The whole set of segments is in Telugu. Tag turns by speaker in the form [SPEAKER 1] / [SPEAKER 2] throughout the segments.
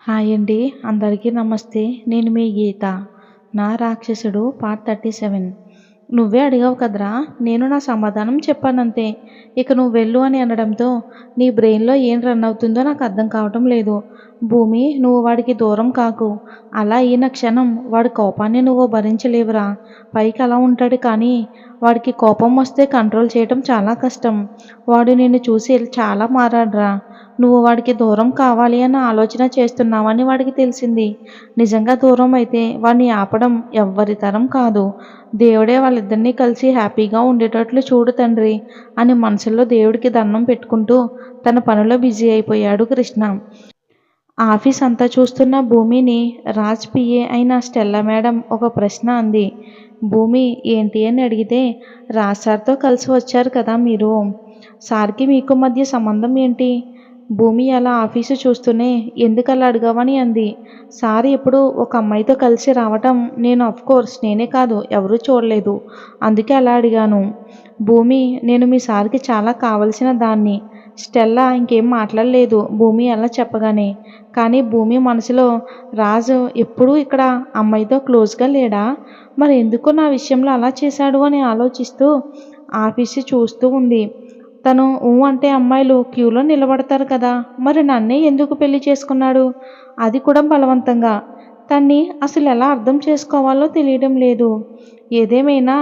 [SPEAKER 1] హాయ్ అండి. అందరికీ నమస్తే. నేను మీ గీత. నా రాక్షసుడు పార్ట్ 37. నువ్వే అడిగావు కదరా! నేను నా సమాధానం చెప్పానంతే. ఇక నువ్వు వెళ్ళు అని అనడంతో నీ బ్రెయిన్‌లో ఏం రన్ అవుతుందో నాకు అర్థం కావటం లేదు. భూమి, నువ్వు వాడికి దూరం కాకు. అలా అయిన క్షణం వాడి కోపాన్ని నువ్వు భరించలేవురా. పైకి అలా ఉంటాడు కానీ వాడికి కోపం వస్తే కంట్రోల్ చేయటం చాలా కష్టం. వాడు నిన్ను చూసి చాలా మారాడురా. నువ్వు వాడికి దూరం కావాలి అన్న ఆలోచన చేస్తున్నావని వాడికి తెలిసింది. నిజంగా దూరం అయితే వాడిని ఆపడం ఎవ్వరి తరం కాదు. దేవుడే వాళ్ళిద్దరినీ కలిసి హ్యాపీగా ఉండేటట్లు చూడు తండ్రి అని మనసులో దేవుడికి దండం పెట్టుకుంటూ తన పనిలో బిజీ అయిపోయాడు కృష్ణ. ఆఫీస్ అంతా చూస్తున్న భూమిని రాజ్ పిఏ అయిన స్టెల్లా మేడం ఒక ప్రశ్న అంది. భూమి ఏంటి అని అడిగితే, రాజ్ సార్తో కలిసి వచ్చారు కదా మీరు. సార్కి మీకు మధ్య సంబంధం ఏంటి? భూమి అలా ఆఫీసు చూస్తూనే ఎందుకలా అడిగావని అంది. సార్ ఎప్పుడు ఒక అమ్మాయితో కలిసి రావటం నేను కోర్స్ నేనే కాదు ఎవరూ చూడలేదు. అందుకే అలా అడిగాను. భూమి, నేను మీ సార్కి చాలా కావలసిన దాన్ని. స్టెల్లా ఇంకేం మాట్లాడలేదు భూమి అలా చెప్పగానే. కానీ భూమి మనసులో రాజు ఎప్పుడూ ఇక్కడ అమ్మాయితో క్లోజ్గా లేడా? మరి ఎందుకు నా విషయంలో అలా చేశాడు అని ఆలోచిస్తూ ఆఫీసు చూస్తూ ఉంది. తను అంటే అమ్మాయిలు క్యూలో నిలబడతారు కదా, మరి నన్నే ఎందుకు పెళ్లి చేసుకున్నాడు? అది కూడా బలవంతంగా. తన్ని అసలు ఎలా అర్థం చేసుకోవాలో తెలియడం లేదు. ఏదేమైనా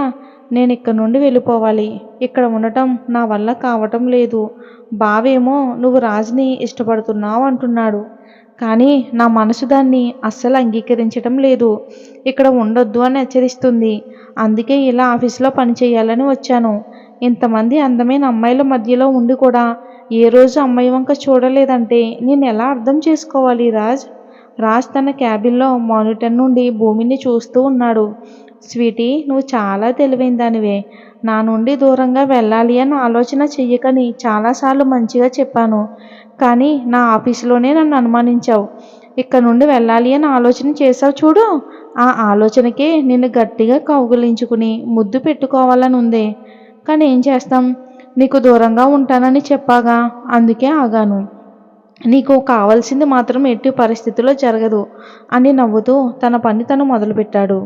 [SPEAKER 1] నేను ఇక్కడ నుండి వెళ్ళిపోవాలి. ఇక్కడ ఉండటం నా వల్ల కావటం లేదు. బావేమో నువ్వు రాజుని ఇష్టపడుతున్నావు అంటున్నాడు. కానీ నా మనసు దాన్ని అస్సలు అంగీకరించటం లేదు. ఇక్కడ ఉండొద్దు అని హెచ్చరిస్తుంది. అందుకే ఇలా ఆఫీస్లో పని చేయాలని వచ్చాను. ఇంతమంది అందమైన అమ్మాయిల మధ్యలో ఉండి కూడా ఏ రోజు అమ్మాయి వంక చూడలేదంటే నేను ఎలా అర్థం చేసుకోవాలి రాజ్? రాజ్ తన క్యాబిన్లో మానిటర్ నుండి భూమిని చూస్తూ ఉన్నాడు. స్వీటీ, నువ్వు చాలా తెలివైన దానివే. నా నుండి దూరంగా వెళ్ళాలి అని ఆలోచన చెయ్యకని చాలాసార్లు మంచిగా చెప్పాను. కానీ నా ఆఫీసులోనే నన్ను అనుమానించావు. ఇక్కడ నుండి వెళ్ళాలి అని ఆలోచన చేసావు చూడు. ఆ ఆలోచనకే నిన్ను గట్టిగా కౌగిలించుకుని ముద్దు పెట్టుకోవాలని ఉందే. కానీ ఏం చేస్తాం? నీకు దూరంగా ఉంటానని చెప్పాగా, అందుకే ఆగాను. నీకు కావాల్సింది మాత్రం ఎట్టి పరిస్థితుల్లో జరగదు అని నవ్వుతూ తన పని తను మొదలుపెట్టాడు.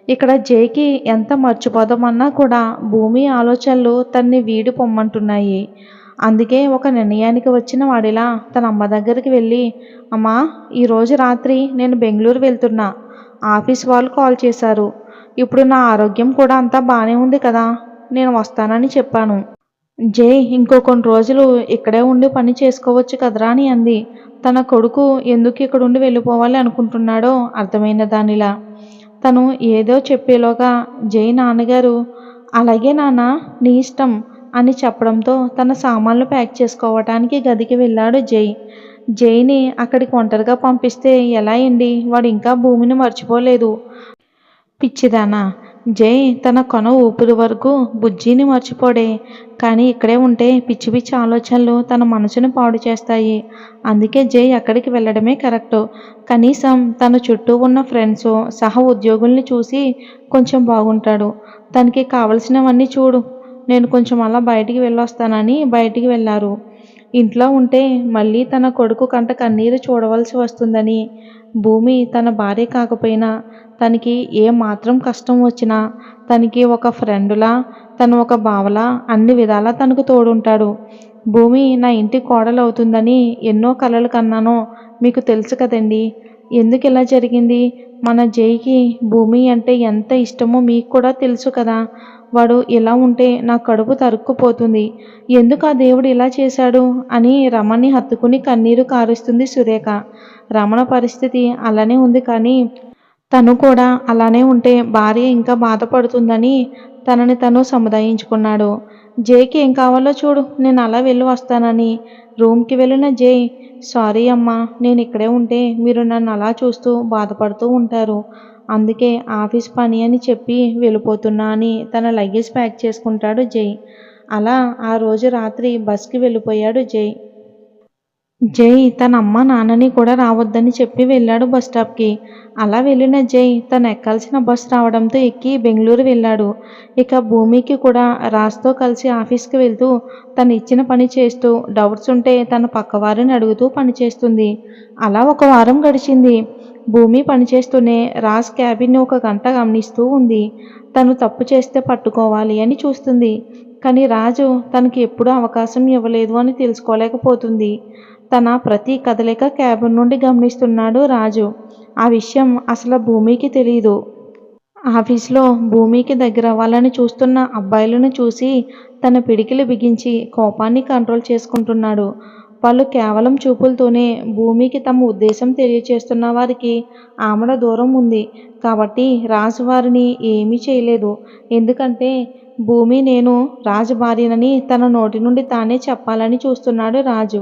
[SPEAKER 1] ఇక్కడ జైకి ఎంత మర్చిపోదామన్నా కూడా భూమి ఆలోచనలు తన్ని వీడి పొమ్మంటున్నాయి. అందుకే ఒక నిర్ణయానికి వచ్చిన వాడిలా తన అమ్మ దగ్గరికి వెళ్ళి, అమ్మా, ఈరోజు రాత్రి నేను బెంగళూరు వెళ్తున్నా. ఆఫీస్ వాళ్ళు కాల్ చేశారు. ఇప్పుడు నా ఆరోగ్యం కూడా అంతా బాగానే ఉంది కదా, నేను వస్తానని చెప్పాను. జై ఇంకో కొన్ని రోజులు ఇక్కడే ఉండి పని చేసుకోవచ్చు కదరా అని అంది. తన కొడుకు ఎందుకు ఇక్కడుండి వెళ్ళిపోవాలి అనుకుంటున్నాడో అర్థమైన దానిలా. తను ఏదో చెప్పేలోగా జై నాన్నగారు, అలాగే నాన్న, నీ ఇష్టం అని చెప్పడంతో తన సామాన్లు ప్యాక్ చేసుకోవటానికి గదికి వెళ్ళాడు జై. జైని అక్కడికి ఒంటరిగా పంపిస్తే ఎలా అండి? వాడు ఇంకా భూమిని మర్చిపోలేదు. పిచ్చిదానా, జై తన కొన ఊపిరి వరకు బుజ్జిని మర్చిపోడే. కానీ ఇక్కడే ఉంటే పిచ్చి పిచ్చి ఆలోచనలు తన మనసును పాడు చేస్తాయి. అందుకే జై అక్కడికి వెళ్ళడమే కరెక్టు. కనీసం తన చుట్టూ ఉన్న ఫ్రెండ్స్, సహ ఉద్యోగుల్ని చూసి కొంచెం బాగుంటాడు. తనకి కావలసినవన్నీ చూడు. నేను కొంచెం అలా బయటికి వెళ్ళొస్తానని బయటికి వెళ్ళారు. ఇంట్లో ఉంటే మళ్ళీ తన కొడుకు కంట కన్నీరు చూడవలసి వస్తుందని, భూమి తన భార్య కాకపోయినా తనకి ఏ మాత్రం కష్టం వచ్చినా తనకి ఒక ఫ్రెండులా, తను ఒక బావలా అన్ని విధాలా తనకు తోడుంటాడు. భూమి నా ఇంటి కోడలు అవుతుందని ఎన్నో కలలు కన్నానో మీకు తెలుసు కదండి. ఎందుకు ఇలా జరిగింది? మన జైకి భూమి అంటే ఎంత ఇష్టమో మీకు కూడా తెలుసు కదా. వాడు ఇలా ఉంటే నా కడుపు తరుక్కుపోతుంది. ఎందుకు ఆ దేవుడు ఇలా చేశాడు అని రమణ్ని హత్తుకుని కన్నీరు కారుస్తుంది సురేఖ. రమణ పరిస్థితి అలానే ఉంది కానీ తను కూడా అలానే ఉంటే భార్య ఇంకా బాధపడుతుందని తనని తను సముదాయించుకున్నాడు. జైకి ఏం కావాలో చూడు, నేను అలా వెళ్ళి వస్తానని రూమ్కి వెళ్ళిన జై, సారీ అమ్మా, నేను ఇక్కడే ఉంటే మీరు నన్ను అలా చూస్తూ బాధపడుతూ ఉంటారు. అందుకే ఆఫీస్ పని అని చెప్పి వెళ్ళిపోతున్నా అని తన లగేజ్ ప్యాక్ చేసుకుంటాడు జై. అలా ఆ రోజు రాత్రి బస్కి వెళ్ళిపోయాడు జై. జై తన అమ్మ నాన్నని కూడా రావద్దని చెప్పి వెళ్ళాడు బస్ స్టాప్కి. అలా వెళ్ళిన జై తను ఎక్కాల్సిన బస్ రావడంతో ఎక్కి బెంగళూరు వెళ్ళాడు. ఇక భూమికి కూడా రాజ్తో కలిసి ఆఫీస్కి వెళ్తూ తను ఇచ్చిన పని చేస్తూ డౌట్స్ ఉంటే తన పక్కవారిని అడుగుతూ పని చేస్తుంది. అలా ఒక వారం గడిచింది. భూమి పనిచేస్తూనే రాజ్ క్యాబిన్ని ఒక గంట గమనిస్తూ ఉంది. తను తప్పు చేస్తే పట్టుకోవాలి అని చూస్తుంది. కానీ రాజు తనకి ఎప్పుడూ అవకాశం ఇవ్వలేదు అని తెలుసుకోలేకపోతుంది. తన ప్రతి కదలిక క్యాబిన్ నుండి గమనిస్తున్నాడు రాజు. ఆ విషయం అసలు భూమికి తెలీదు. ఆఫీస్లో భూమికి దగ్గర అవ్వాలని చూస్తున్న అబ్బాయిలను చూసి తన పిడికిలి బిగించి కోపాన్ని కంట్రోల్ చేసుకుంటున్నాడు. వాళ్ళు కేవలం చూపులతోనే భూమికి తమ ఉద్దేశం తెలియచేస్తున్న వారికి ఆమడ దూరం ఉంది. కాబట్టి రాజు వారిని ఏమీ చేయలేదు. ఎందుకంటే భూమి నేను రాజు భార్యనని తన నోటి నుండి తానే చెప్పాలని చూస్తున్నాడు రాజు.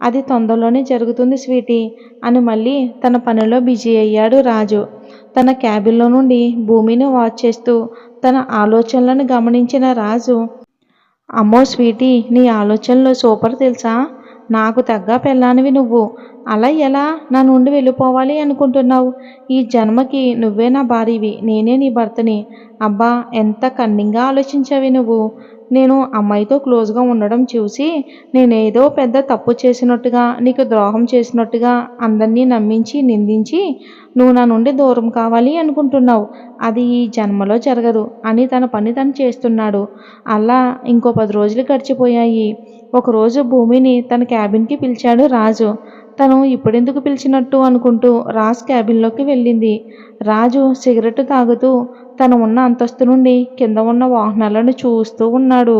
[SPEAKER 1] అది తొందరలోనే జరుగుతుంది స్వీటీ అని మళ్ళీ తన పనిలో బిజీ అయ్యాడు రాజు. తన క్యాబిన్లో నుండి భూమిని వాచ్ చేస్తూ తన ఆలోచనలను గమనించిన రాజు, అమ్మో స్వీటీ, నీ ఆలోచనలు సూపర్ తెలుసా. నాకు తగ్గ పెళ్ళానివి నువ్వు. అలా ఎలా నా నుండి వెళ్ళిపోవాలి అనుకుంటున్నావు? ఈ జన్మకి నువ్వే నా భార్యవి, నేనే నీ భర్తని. అబ్బా, ఎంత కన్నింగా ఆలోచించావి నువ్వు. నేను అమ్మాయితో క్లోజ్గా ఉండడం చూసి నేనేదో పెద్ద తప్పు చేసినట్టుగా, నీకు ద్రోహం చేసినట్టుగా అందరినీ నమ్మించి నిందించి నువ్వు నా నుండి దూరం కావాలి అనుకుంటున్నావు. అది ఈ జన్మలో జరగదు అని తన పని తను చేస్తున్నాడు. అలా ఇంకో 10 రోజులు గడిచిపోయాయి. ఒకరోజు భూమిని తన క్యాబిన్కి పిలిచాడు రాజు. తను ఇప్పుడెందుకు పిలిచినట్టు అనుకుంటూ రాజ్ క్యాబిన్లోకి వెళ్ళింది. రాజు సిగరెట్ తాగుతూ తను ఉన్న అంతస్తు నుండి కింద ఉన్న వాహనాలను చూస్తూ ఉన్నాడు.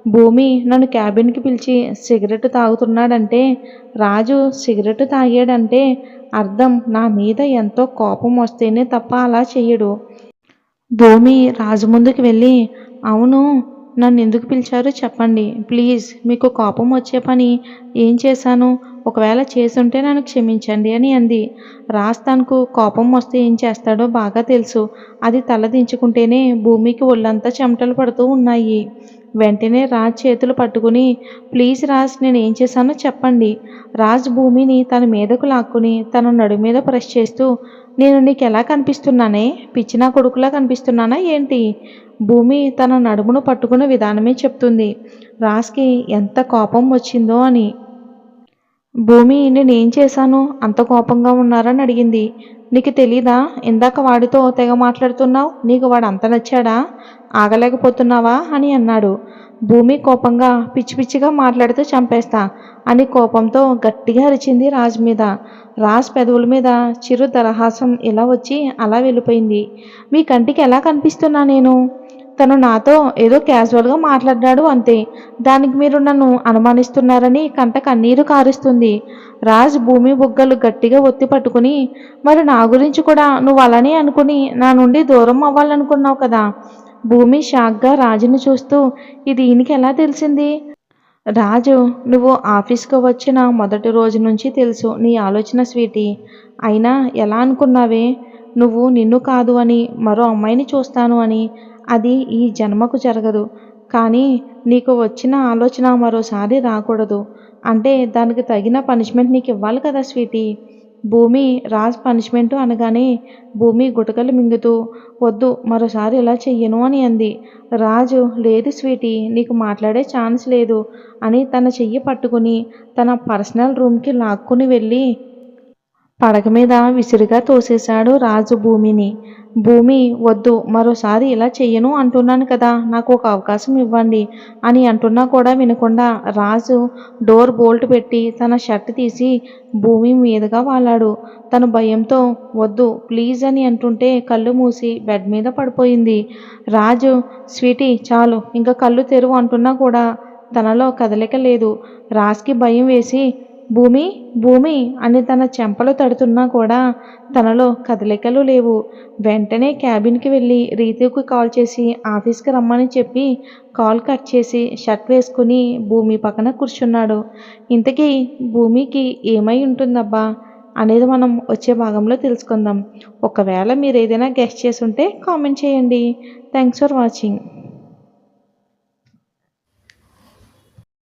[SPEAKER 1] భూమి నన్ను క్యాబిన్కి పిలిచి సిగరెట్ తాగుతున్నాడంటే, రాజు సిగరెట్ తాగాడంటే అర్థం నా మీద ఎంతో కోపం వస్తేనే తప్ప అలా చెయ్యడు. భూమి రాజు ముందుకు వెళ్ళి, అవును, నన్ను ఎందుకు పిలిచారో చెప్పండి ప్లీజ్. మీకు కోపం వచ్చే పని ఏం చేశాను? ఒకవేళ చేసుంటే నన్ను క్షమించండి అని అంది. రాజ్ తనకు కోపం వస్తే ఏం చేస్తాడో బాగా తెలుసు. అది తలదించుకుంటేనే భూమికి ఒళ్ళంతా చెమటలు పడుతూ ఉన్నాయి. వెంటనే రాజ్ చేతులు పట్టుకుని, ప్లీజ్ రాజ్, నేను ఏం చేశానో చెప్పండి. రాజ్ భూమిని తన మీదకు లాక్కుని తన నడుము మీద ప్రెస్ చేస్తూ, నేను నీకు ఎలా కనిపిస్తున్నానే? పిచ్చినా కొడుకులా కనిపిస్తున్నానా ఏంటి? భూమి తన నడుమును పట్టుకున్న విధానమే చెప్తుంది రాజ్కి ఎంత కోపం వచ్చిందో అని. భూమి, నేనేం చేశాను అంత కోపంగా ఉన్నారని అడిగింది. నీకు తెలీదా? ఇందాక వాడితో తెగ మాట్లాడుతున్నావు. నీకు వాడు అంత నచ్చాడా? ఆగలేకపోతున్నావా అని అన్నాడు. భూమి కోపంగా, పిచ్చి పిచ్చిగా మాట్లాడుతూ చంపేస్తా అని కోపంతో గట్టిగా అరిచింది రాజ్ మీద. రాజ్ పెదవుల మీద చిరు దరహాసం ఇలా వచ్చి అలా వెళ్ళిపోయింది. మీ కంటికి ఎలా కనిపిస్తున్నా నేను? తను నాతో ఏదో క్యాజువల్గా మాట్లాడ్డాడు అంతే. దానికి మీరు నన్ను అనుమానిస్తున్నారని కంట కన్నీరు కారుస్తుంది. రాజ్ భూమి బుగ్గలు గట్టిగా ఒత్తి పట్టుకుని, మరి నా గురించి కూడా నువ్వు అలానే అనుకుని నా నుండి దూరం అవ్వాలనుకున్నావు కదా. భూమి షాక్గా రాజును చూస్తూ, ఇది ఈయనకి ఎలా తెలిసింది? రాజు, నువ్వు ఆఫీస్కి వచ్చిన మొదటి రోజు నుంచి తెలుసు నీ ఆలోచన స్వీటీ. అయినా ఎలా అనుకున్నావే? నువ్వు నిన్ను కాదు అని మరో అమ్మాయిని చూస్తాను అని. అది ఈ జన్మకు జరగదు. కానీ నీకు వచ్చిన ఆలోచన మరోసారి రాకూడదు అంటే దానికి తగిన పనిష్మెంట్ నీకు ఇవ్వాలి కదా స్వీటీ. భూమి రాజ్ పనిష్మెంటు అనగానే భూమి గుటకలు మింగుతూ, వద్దు, మరోసారి ఇలా చెయ్యను అని అంది. రాజు, లేదు స్వీటీ, నీకు మాట్లాడే ఛాన్స్ లేదు అని తన చెయ్యి పట్టుకుని తన పర్సనల్ రూమ్కి లాక్కుని వెళ్ళి పడక మీద విసిరిగా తోసేశాడు రాజు భూమిని. భూమి, వద్దు, మరోసారి ఇలా చెయ్యను అంటున్నాను కదా, నాకు ఒక అవకాశం ఇవ్వండి అని అంటున్నా కూడా వినకుండా రాజు డోర్ బోల్ట్ పెట్టి తన షర్ట్ తీసి భూమి మీదుగా వాలాడు. తను భయంతో వద్దు ప్లీజ్ అని అంటుంటే కళ్ళు మూసి బెడ్ మీద పడిపోయింది. రాజు, స్వీటీ చాలు, ఇంకా కళ్ళు తెరువు అంటున్నా కూడా తనలో కదలిక లేదు. రాజ్కి భయం వేసి, భూమి భూమి అని తన చెంపలు తడుతున్నా కూడా తనలో కదలికలు లేవు. వెంటనే క్యాబిన్కి వెళ్ళి రీతుకి కాల్ చేసి ఆఫీస్కి రమ్మని చెప్పి కాల్ కట్ చేసి షర్ట్ వేసుకుని భూమి పక్కన కూర్చున్నాడు. ఇంతకీ భూమికి ఏమై ఉంటుందబ్బా అనేది మనం వచ్చే భాగంలో తెలుసుకుందాం. ఒకవేళ మీరు ఏదైనా గెస్ట్ చేసి ఉంటే కామెంట్ చేయండి. Thanks for watching.